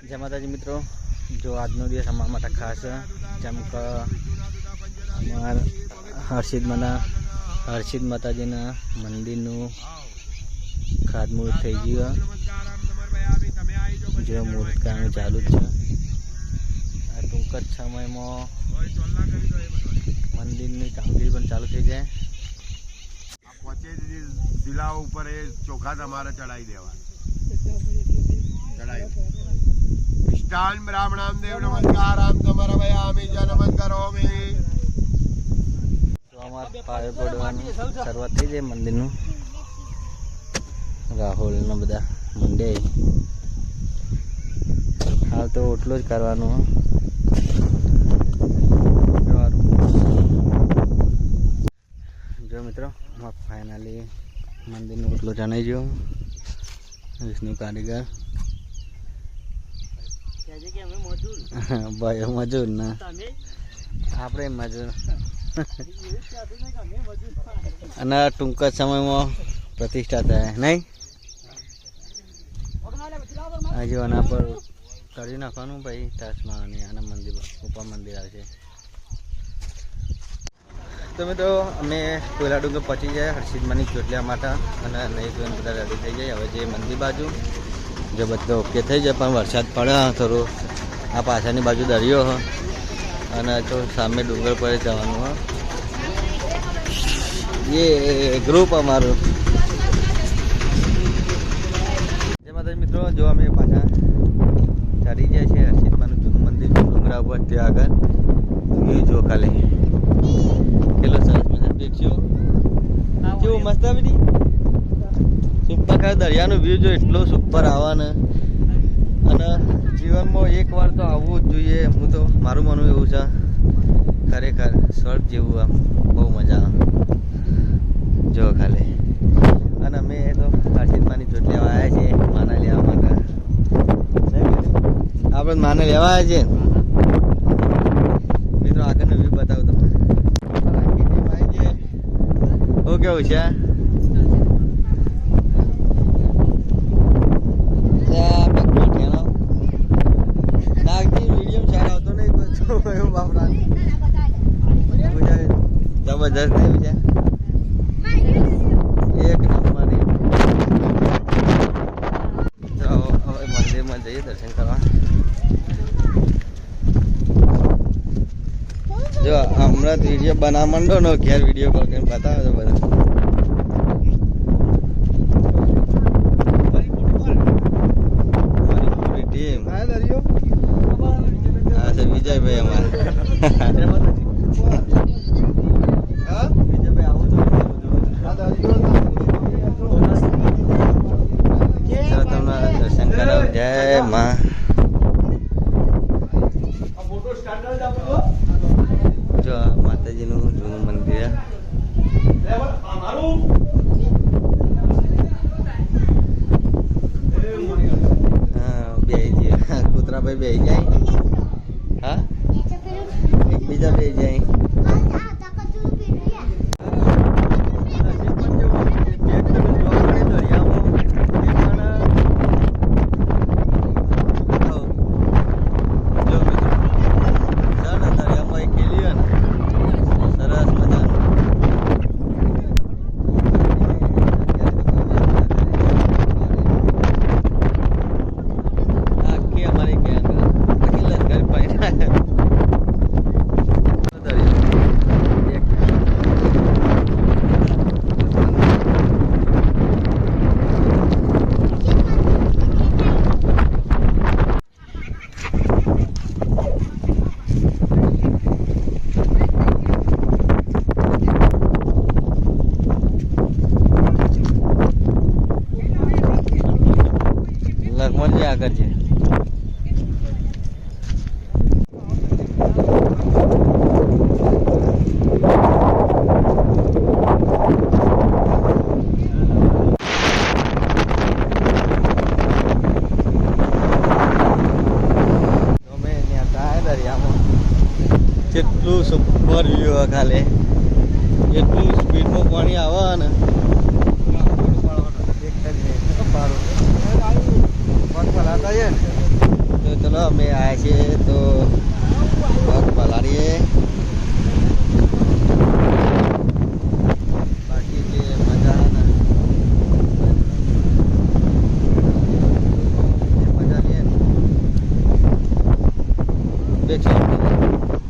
જય માતાજી મિત્રો, જો આજનો દિવસ અમારા માટે ખાસ જેમ કે અમારા હર્ષિદ માતાજીના મંદિરનું ખાતમુહૂર્ત થઈ ગયું. જો મુહૂર્ત કામ ચાલુ જ છે. આ ટૂંક જ સમયમાં મંદિરની કામગીરી પણ ચાલુ થઈ જાય. શિલા ઉપર એ ચોખા તમારે ચડાવી દેવા. इष्टान ब्राह्मणाम देव नमस्काराम समर्पयामि जनमस्करोमि. તો અમારે પાળે પડવાની શરૂઆત થઈ જાય મંદિરનું. રાહુલ ને બધા મંડે હાલ તો એટલો જ કરવાનું. જો મિત્રો ફાઇનલી મંદિરનું એટલો જણાઈ ગયો. વિષ્ણુ કારીગર ભાઈ મજૂર ને આપણે મજૂર. અને ટૂંક જ સમયમાં પ્રતિષ્ઠા થાય નહીં. હજુ આના પર કરી નાખવાનું ભાઈ ટાસમાં અને આના મંદિર ઉપર મંદિર આવશે. તો મિત્રો અમે કોયલા ડુંગર પહોંચી જાય હર્ષિદમાની ચોટલિયા માટે અને નહીં જોઈને બધા રેડી થઈ જાય. હવે જે મંદિર બાજુ જો બધો ઓકે થઈ જાય પણ વરસાદ પડે થોડું. આ પાછળની બાજુ દરિયો હ અને તો સામે ડુંગર પર જવાનું હ. એ ગ્રુપ અમારું. જય માતાજી મિત્રો, જો અમે પાછા ચડી જાય છે હર્ષિદમાનું જૂનું મંદિર ડુંગરા ઉપર. ત્યાં આગળ વ્યૂ જો ખાલી કેટલો સરસ મજા દેખજો. કેવું મસ્ત આવી સુપર. ખાલી દરિયાનો વ્યૂ જો એટલો સુપર આવવાને. અને જીવનમાં એક વાર તો આવવું જ જોઈએ. હું તો મારું માનવું એવું છે. ખરેખર સ્વર્ગ જેવું આમ બહુ મજા આવે જો ખાલી. અને અમે તો હર્ષિદમાની ચોટ લેવા આવ્યા છીએ માના લેવા માટે. આપણે માને લેવા આવ્યા છીએ મિત્રો. આગળનો વ્યૂ બતાવું તમને. હું કેવું છે જબરદસ્ત નહીં છે. એક નંબરની. હવે મંદિરમાં જઈએ દર્શન કરવા. જો હમણાં વિડીયો બનાવવા માંડો ને ઘેર વિડીયો કોલ કરીને બતાવે છે બધા. મારી પૂરી ટીમ. હા છે વિજયભાઈ અમારે. દર્શન કરાવ. જય માં. જો માતાજીનું જૂનું મંદિર. હા બેહી જાય કૂતરાભાઈ બેહી જાય. હા એકબીજા બેહી જાય. આગળ છે. કેટલું સુપર વ્યૂ ખાલે એટલું સ્પીડમાં પાણી આવે ને તો ચલો અમે આવ્યા છીએ તો પગ પલાળીએ બાકી જે મજા ને મજા લઈએ ને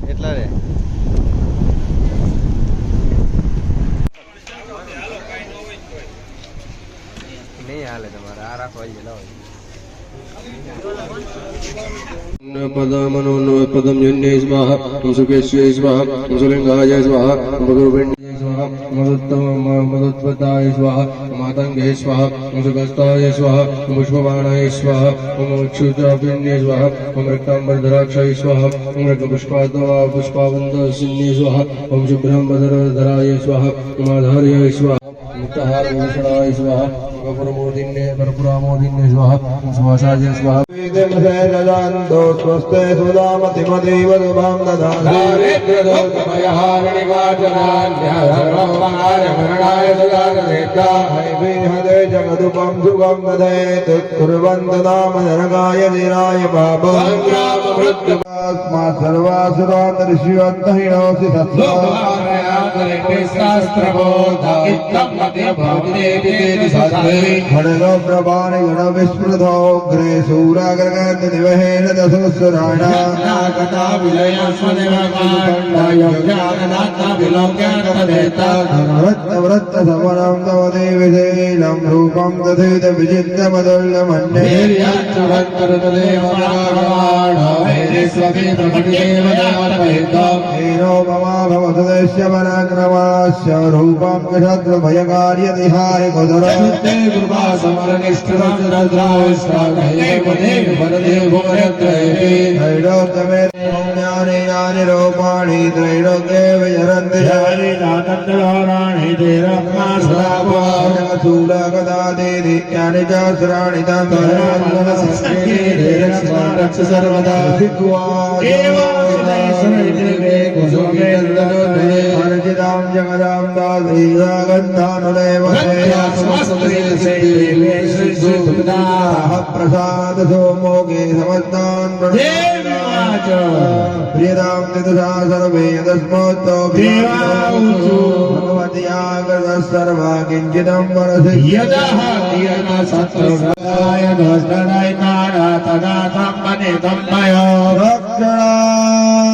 એટલા રે નહીં હાલે તમારે આ રાખવા ગયેલા હોય पदम जन्ये स्वाहा सुकेश्वे स्वाहा सुलिंगाय स्वाहा भगवन्ये स्वाहा मदुत्पदाय स्वाहा मातंगे स्वाहा सुगस्ताय स्वाहा पुष्पबाणाय स्वाहा क्षुद्राभिन्ये स्वाहा रक्तांबरधराक्षय स्वाहा पुष्पादवा पुष्पावन्दसिन्ये स्वाहा शुभ्रं भद्रधराय स्वाहा माधार्याय स्वाहा मुक्तहार भूषणाय स्वाहा परमोदिन्ये परपुरामोदिन्ये स्वाहा स्वासाय स्वाहा जजान्तो स्वस्ते सुदामतिमतीव शुभं ददाति हृदे जगदुपं सुगं ददेत् कुर्वन्त नाम नरकाय धीराय पापस्मात् सर्वासुरान्तर्षिवन्तहिणोऽसि खड्गो प्रभानि गणविस्मृतोऽग्रे सूराग्रगन्धनिवहेन दशस्वराणा वृत्तसमनं तव देविशैलं रूपं तथेत विचित्रमदुल्यमन्ये भवतु देश्य पराक्रमास्य रूपं क्षत्रभयकार्यतिहाय कुदरते कृपा त्रैलोक्यमे यानि रूपाणि त्रैलोक्ये विचरन्ति यानि सहस्राणि सर्वदा अर्जितां जगदां प्रसाद सोमोगे समस्तान् प्रियतां तिदुषा सर्वे यदस्मोत्तो भगवत्यागतः सर्वा किञ्चिदं वरसि रक्षणाय